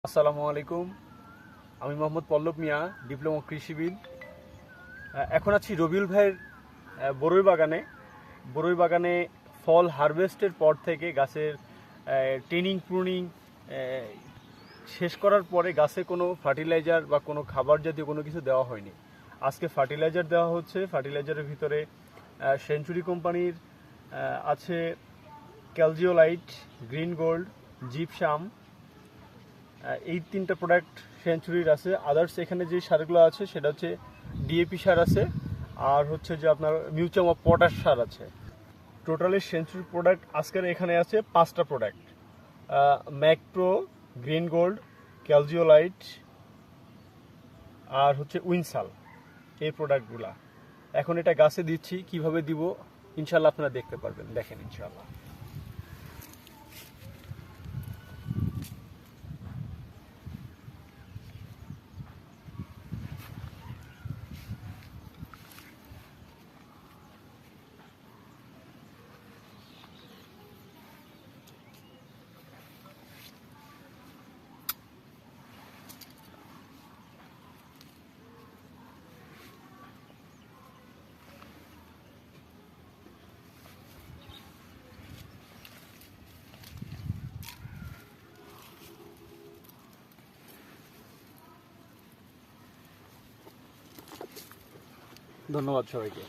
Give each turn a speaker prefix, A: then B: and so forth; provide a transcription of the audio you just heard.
A: আসসালামু আলাইকুম। আমি মোহাম্মদ পল্লব মিয়া, ডিপ্লোমা কৃষিবিদ। এখন আছি রবিউল ভাইয়ের বড়ই বাগানে ফল হারভেস্টের পর থেকে গাছের ট্রেনিং প্রুনিং শেষ করার পরে গাছে কোনো ফার্টিলাইজার বা কোনো খাবার জাতীয় কোনো কিছু দেওয়া হয়নি। আজকে ফার্টিলাইজার দেওয়া হচ্ছে। ফার্টিলাইজারের ভিতরে সেঞ্চুরি কোম্পানির আছে ক্যালজিওলাইট, গ্রিন গোল্ড, জিপসাম, এই তিনটা প্রোডাক্ট সেঞ্চুরির আছে। আদার্স এখানে যে সারগুলো আছে সেটা হচ্ছে ডিএপি সার আছে, আর হচ্ছে যে আপনার মিউচুয়াম অফ পটাশ সার আছে। টোটালি সেঞ্চুরি প্রোডাক্ট আজকের এখানে আছে 5টা প্রোডাক্ট: ম্যাকপ্রো, গ্রিন গোল্ড, ক্যালজিওলাইট, আর হচ্ছে উইনসাল। এই প্রোডাক্টগুলা এখন এটা গাছে দিচ্ছি। কিভাবে দিব ইনশাল্লাহ আপনারা দেখতে পারবেন। দেখেন ইনশাল্লাহ। ধন্যবাদ সবাইকে।